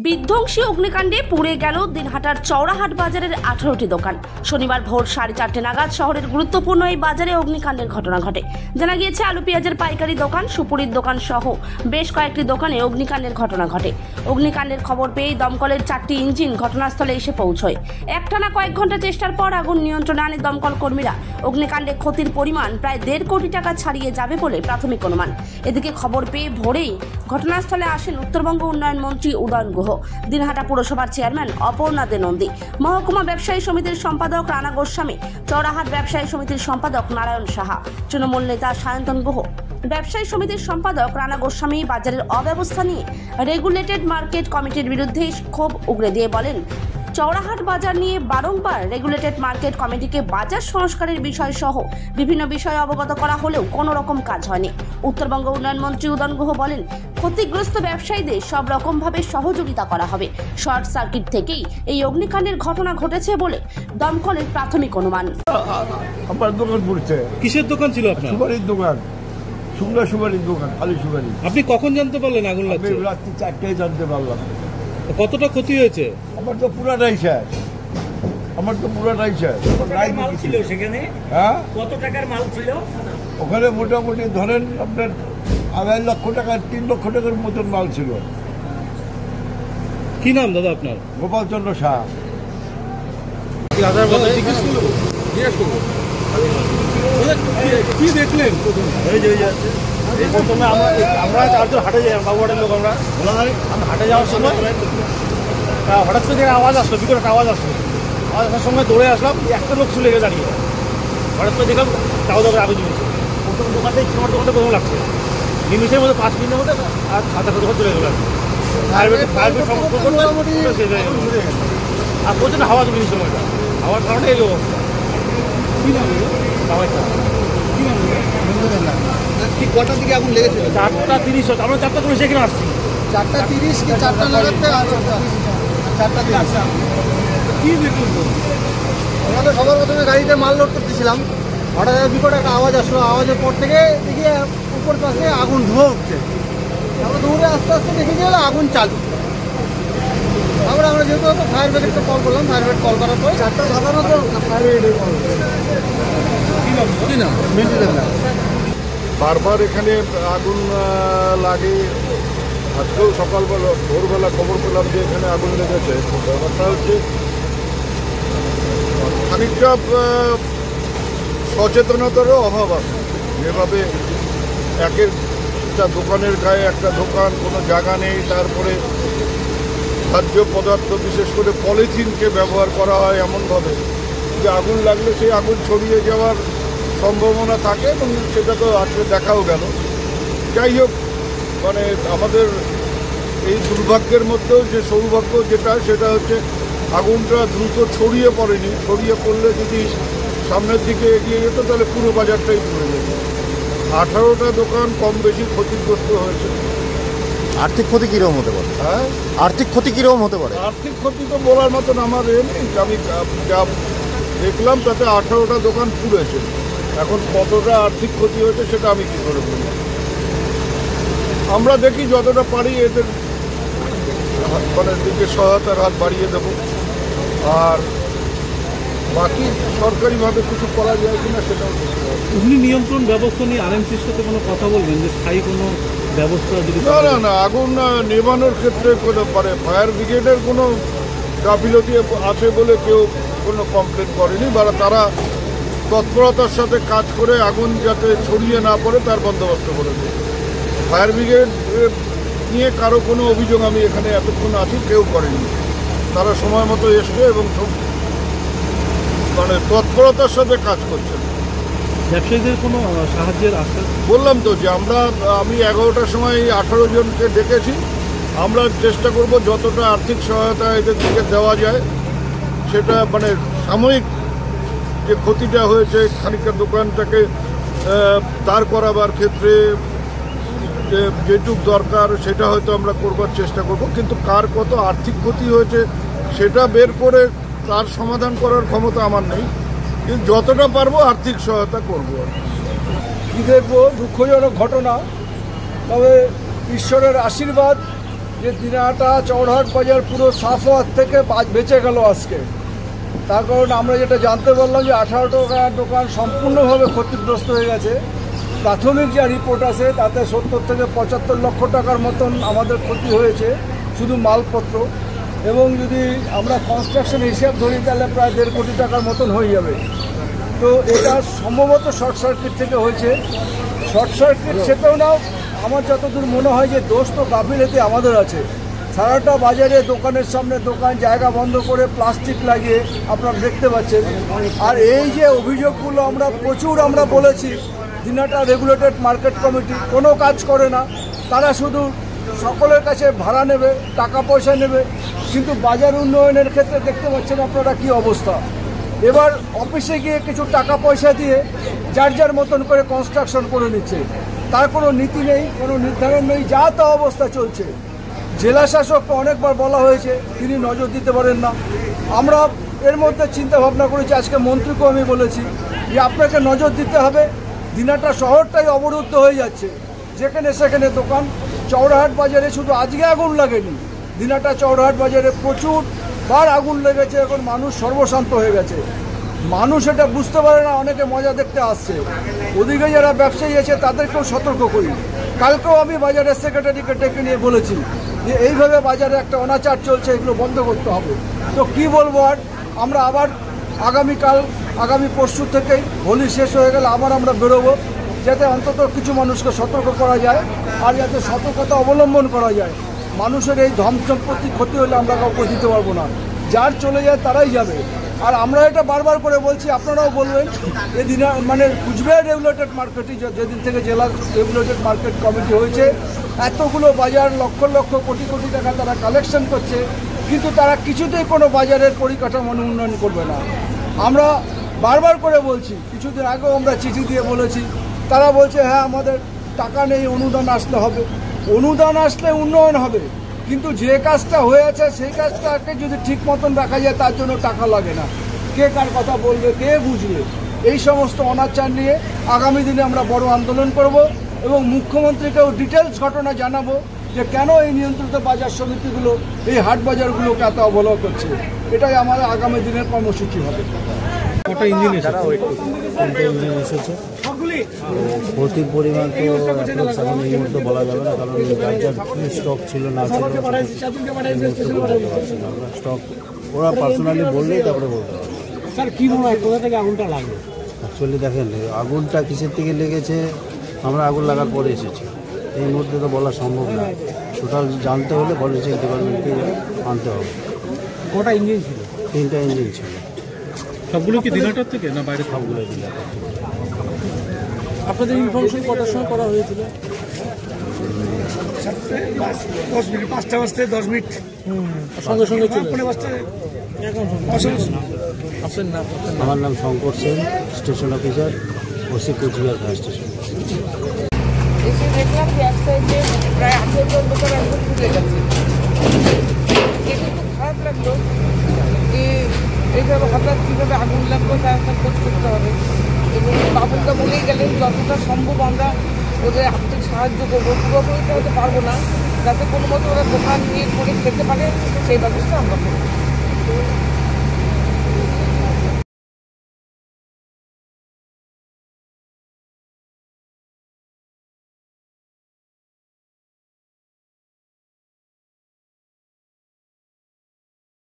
বিধ্বংসী অগ্নিকাণ্ডে পুড়ে গেল দিনহাটার চৌরাহাট বাজারের 18টি দোকান। শনিবার ভোর 4:30 নাগাদ শহরের গুরুত্বপূর্ণ এই বাজারে অগ্নিকাণ্ডের ঘটনা ঘটে। জানা গিয়েছে, আলু পেঁয়াজের পাইকারি দোকান, সুপুরির দোকান সহ বেশ কয়েকটি দোকানে অগ্নিকাণ্ডের ঘটনা ঘটে। অগ্নিকাণ্ডের খবর পেয়ে দমকলের 4টি ইঞ্জিন ঘটনাস্থলে এসে পৌঁছয়। একটানা কয়েক ঘন্টা চেষ্টার পর আগুন নিয়ন্ত্রণে আনে দমকল কর্মীরা। অগ্নিকাণ্ডে ক্ষতির পরিমাণ প্রায় 1.5 কোটি টাকা ছাড়িয়ে যাবে বলে প্রাথমিক অনুমান। এদিকে খবর পেয়ে ভোরেই ঘটনাস্থলে আসেন উত্তরবঙ্গ উন্নয়ন মন্ত্রী উদয়ন গুহ, দিনহাটা পুরসভার চেয়ারম্যান অপর্ণা দে নন্দী, মহকুমা ব্যবসায়ী সমিতির সম্পাদক রানা গোস্বামী, চৌরাহাট ব্যবসায়ী সমিতির সম্পাদক নারায়ণ সাহা, তৃণমূল নেতা সায়ন্তন গুহ। ব্যবসায়ী সমিতির সম্পাদক রানা গোস্বামী বাজারের অব্যবস্থা নিয়ে রেগুলেটেড মার্কেট কমিটির বিরুদ্ধে ক্ষোভ উগরে দিয়ে বলেন, চৌরাহাট বাজার নিয়ে বারংবার রেগুলেটেড মার্কেট কমিটিকে বাজার সংস্কারের বিষয় সহ বিভিন্ন বিষয়ে অবগত করা হলেও কোনো রকম কাজ হয়নি। উত্তরবঙ্গ উন্নয়ন মন্ত্রী উদয়ন গুহ বলেন, ক্ষতিগ্রস্ত ব্যবসায়ীদের সব রকমভাবে সহযোগিতা করা হবে। শর্ট সার্কিট থেকেই এই অগ্নিকাণ্ডের ঘটনা ঘটেছে বলে দমকলের প্রাথমিক অনুমান। আমার দোকান পড়ছে। কিসের দোকান ছিল আপনার? সুপারির দোকান, শুকনা সুপারির দোকান, আলু সুপারি। আপনি কখন জানতে পারলেন আগুন লাগছে? আমি রাত্রি 4টায় জানতে পারলাম। কতটা ক্ষতি হয়েছে? আমার তো পুরাটাই শেষ। মাল ছিল সেখানে? হ্যাঁ, কত টাকার মাল ছিল ওখানে? মোটামুটি ধরেন আপনার 2.5 লক্ষ টাকা, 3 লক্ষ টাকার মতন মাল ছিল। কি নাম দাদা আপনার? গোপাল চন্দ্র শাহ। কি দেখলেন? প্রথমে আমরা চারজন হাটে যাই, বাবুহাটের লোক। আমরা হাটে যাওয়ার সময় হঠাৎ করে আওয়াজ আসলো, বিকট একটা আওয়াজ আসলো। আওয়াজ আসার সময় দৌড়ে আসলাম, একটা লোক চলে গিয়ে দাঁড়িয়ে। হঠাৎ করে দেখলাম তাও দোকানে আগুন জ্বলছে। প্রথম দোকানটাই আমার দোকানটা প্রথম লাগছে। নিমিশের মধ্যে 5 মিনিটের মধ্যে আর 7-8 দোকান চলে গেল। আর প্রচন্ড হাওয়া চলে সময়টা, হাওয়ার কারণে এই অবস্থা। ঠিক কটার দিকে আগুন লেগেছিল? 4:30 হচ্ছে। আমরা 4টা করে সেখানে আসছি। 4:30 কি 4টা নাগাদ? 4:30। কি দেখুন, আমরা তো সবার প্রথমে গাড়িতে মাল লোড করতেছিলাম, হঠাৎ বিকট একটা আওয়াজ আসলো। আওয়াজের পর থেকে দেখি উপর পাশে আগুন ধোঁয়া উঠছে। আমরা দৌড়ে আস্তে আস্তে দেখে গেলে আগুন চালু। তারপরে আমরা যেহেতু ফায়ার ব্রিগেডকে কল করলাম, ফায়ার ব্রিগেড কল করার পর সাধারণত ফায়ার ব্রিগেডের কল। বারবার এখানে আগুন লাগে। আজকেও সকালবেলা ভোরবেলা খবর পেলাম যে এখানে আগুন লেগেছে। ব্যাপারটা হচ্ছে খানিকটা সচেতনতারও অভাব আছে। যেভাবে একটা দোকানের গায়ে একটা দোকান, কোনো জায়গা নেই, তারপরে খাদ্য পদার্থ বিশেষ করে পলিথিনকে ব্যবহার করা হয় এমনভাবে যে আগুন লাগলে সেই আগুন ছড়িয়ে যাওয়ার সম্ভাবনা থাকে, এবং সেটা তো আসলে দেখাও গেল। যাই হোক, মানে আমাদের এই দুর্ভাগ্যের মধ্যেও যে সৌভাগ্য সেটা হচ্ছে আগুনটা দ্রুত ছড়িয়ে পড়েনি। ছড়িয়ে পড়লে যদি সামনের দিকে এগিয়ে যেত তাহলে পুরো বাজারটাই পুড়ে যেত। 18টা দোকান কম বেশি ক্ষতিগ্রস্ত হয়েছে। আর্থিক ক্ষতি কীরকম হতে পারে? হ্যাঁ, আর্থিক ক্ষতি কীরকম হতে পারে? আর্থিক ক্ষতি তো বলার মতন আমার নেই। আমি যা দেখলাম তাতে 18টা দোকান পুড়েছে। এখন কতটা আর্থিক ক্ষতি হয়েছে সেটা আমি কী করে বলব। আমরা দেখি যতটা পারি এদের মানে দিকে সহায়তার হাত বাড়িয়ে দেব। আর বাকি সরকারিভাবে কিছু করা যায় কিনা সেটাও দেখতে হবে। অগ্নি নিয়ন্ত্রণ ব্যবস্থা নিয়ে আরএমসির সাথে কোনো কথা বলবেন যে স্থায়ী কোনো ব্যবস্থা যদি? না, আগুন নেভানোর ক্ষেত্রে মানে ফায়ার ব্রিগেডের কোনো গাফিলতি আছে বলে কেউ কোনো কমপ্লেন করেনি, বা তারা তৎপরতার সাথে কাজ করে আগুন যাতে ছড়িয়ে না পড়ে তার বন্দোবস্ত করেছে। ফায়ার ব্রিগেড নিয়ে কারো কোনো অভিযোগ আমি এখানে এতক্ষণ আছি কেউ করেনি। তারা সময় মতো এসছে এবং মানে তৎপরতার সাথে কাজ করছে। ব্যবসায়ীদের কোনো সাহায্যের আশ্বাস? বললাম তো যে আমি 11টার সময় 18 জনকে ডেকেছি। আমরা চেষ্টা করব যতটা আর্থিক সহায়তা এদের দিকে দেওয়া যায়, সেটা মানে সাময়িক যে ক্ষতিটা হয়েছে খানিকটা দোকানটাকে দাঁড় করাবার ক্ষেত্রে যেটুক দরকার সেটা হয়তো আমরা করবার চেষ্টা করব। কিন্তু কার কত আর্থিক ক্ষতি হয়েছে সেটা বের করে তার সমাধান করার ক্ষমতা আমার নেই, কিন্তু যতটা পারবো আর্থিক সহায়তা করব। কি দেখবো, দুঃখজনক ঘটনা। তবে ঈশ্বরের আশীর্বাদ যে দিনহাটা চৌরাহাট বাজার পুরো সাফ হওয়ার থেকে বেঁচে গেল আজকে। তার কারণ আমরা যেটা জানতে পারলাম যে 18 টাকার দোকান সম্পূর্ণভাবে ক্ষতিগ্রস্ত হয়ে গেছে। প্রাথমিক যা রিপোর্ট আছে তাতে 70 থেকে 75 লক্ষ টাকার মতন আমাদের ক্ষতি হয়েছে শুধু মালপত্র, এবং যদি আমরা কনস্ট্রাকশন হিসাব ধরি তাহলে প্রায় 1.5 কোটি টাকার মতন হয়ে যাবে। তো এটা সম্ভবত শর্ট সার্কিট থেকে হয়েছে। শর্ট সার্কিট সেটাও না, আমার যতদূর মনে হয় যে দোষ তো গাফিলতি আমাদের আছে। সারাটা বাজারে দোকানের সামনে দোকান জায়গা বন্ধ করে প্লাস্টিক লাগিয়ে আপনারা দেখতে পাচ্ছেন। আর এই যে অভিযোগগুলো আমরা প্রচুর বলেছি, দিনহাটা রেগুলেটেড মার্কেট কমিটি কোনো কাজ করে না, তারা শুধু সকলের কাছে ভাড়া নেবে, টাকা পয়সা নেবে, কিন্তু বাজার উন্নয়নের ক্ষেত্রে দেখতে পাচ্ছেন আপনারা কি অবস্থা। এবার অফিসে গিয়ে কিছু টাকা পয়সা দিয়ে যার যার মতন করে কনস্ট্রাকশন করে নিচ্ছে, তার কোনো নীতি নেই, কোনো নির্ধারণ নেই, যা তা অবস্থা চলছে। জেলা শাসককে অনেকবার বলা হয়েছে, তিনি নজর দিতে পারেন না। আমরা এর মধ্যে চিন্তা ভাবনা করেছি, আজকে মন্ত্রীকেও আমি বলেছি যে আপনাকে নজর দিতে হবে। দিনহাটা শহরটাই অবরুদ্ধ হয়ে যাচ্ছে, যেখানে সেখানে দোকান। চৌরাহাট বাজারে শুধু আজকে আগুন লাগেনি, দিনহাটা চৌরাহাট বাজারে প্রচুর বার আগুন লেগেছে। এখন মানুষ সর্বশান্ত হয়ে গেছে, মানুষ এটা বুঝতে পারে না, অনেকে মজা দেখতে আসছে। ওদিকে যারা ব্যবসায়ী আছে তাদেরকেও সতর্ক করি। কালকেও আমি বাজারের সেক্রেটারিকে ডেকে নিয়ে বলেছি যে এইভাবে বাজারে একটা অনাচার চলছে, এগুলো বন্ধ করতে হবে। তো কি বলবো, আর আমরা আবার আগামী পরশু থেকেই হোলি শেষ হয়ে গেলে আবার আমরা বেরোবো, যাতে অন্তত কিছু মানুষকে সতর্ক করা যায় আর যাতে সতর্কতা অবলম্বন করা যায়। মানুষের এই ধন সম্পত্তি ক্ষতি হলে আমরা কাউকে দিতে পারবো না, যার চলে যায় তারাই যাবে। আর আমরা এটা বারবার করে বলছি, আপনারাও বলবেন, এদিন মানে কুচবিহার রেগুলেটেড মার্কেটই যেদিন থেকে জেলা রেগুলেটেড মার্কেট কমিটি হয়েছে, এতগুলো বাজার লক্ষ লক্ষ কোটি কোটি টাকা তারা কালেকশন করছে, কিন্তু তারা কিছুতেই কোনো বাজারের পরিকাঠামো উন্নয়ন করবে না। আমরা বারবার করে বলছি, কিছুদিন আগেও আমরা চিঠি দিয়ে বলেছি, তারা বলছে হ্যাঁ আমাদের টাকা নেই, অনুদান আসলে হবে। অনুদান আসলে উন্নয়ন হবে, কিন্তু যে কাজটা হয়ে আছে সেই কাজটাকে যদি ঠিক মতন রাখা যায় তার জন্য টাকা লাগে না। কে কার কথা বলবে, কে বুঝবে? এই সমস্ত অনাচার নিয়ে আগামী দিনে আমরা বড় আন্দোলন করব এবং মুখ্যমন্ত্রীকেও ডিটেলস ঘটনা জানাবো যে কেন এই নিয়ন্ত্রিত বাজার সমিতিগুলো এই হাট বাজারগুলোকে এত অবহেলা করছে। এটাই আমাদের আগামী দিনের কর্মসূচি হবে। কটা ইঞ্জিন এসেছে? ক্ষতির পরিমাণ তো এখন এই মুহূর্তে বলা যাবে না, কারণ যার যার স্টক ছিল না ছিল স্টক ওরা পার্সোনালি বললেই তারপরে বলতে পারবে। স্যার কি মনে হয় কোথা থেকে আগুনটা লাগলো? অ্যাকচুয়ালি দেখেন, আগুনটা কিসের থেকে লেগেছে আমরা আগুন লাগার পরে এসেছি, এই মুহূর্তে তো বলা সম্ভব না। টোটাল জানতে হলে ফরেনসিক ডিপার্টমেন্টকে আনতে হবে। কটা ইঞ্জিন ছিল? 3টা ইঞ্জিন ছিল। সবগুলো কি দিনহাটার থেকে না বাইরে? সবগুলো দিনহাটার থেকে। আপনাদের ইনফরমেশন কটার সময় করা হয়েছিল? 10 মিনিট, 5টা বাজতে 10 মিনিট সঙ্গে সঙ্গে চলে আপনার নাম? আমার নাম Shankar Sen, station officer, OC Cooch Behar fire station. এসে দেখলাম যে এক সাইডে প্রায় 18 জন দোকান একদম খুলে গেছে। এটা খুব খারাপ লাগলো যে এইভাবে হঠাৎ কীভাবে আগুন লাগলো তার একটা খোঁজ করতে হবে, এবং বাবুলদা বলেই গেলেন যতটা সম্ভব আমরা ওদের আর্থিক সাহায্য করবো। পুরোপুরি তো হতে পারবো না, যাতে কোনো মতো ওরা দোকান নিয়ে করে খেতে পারে সেই ব্যবস্থা আমরা করবো।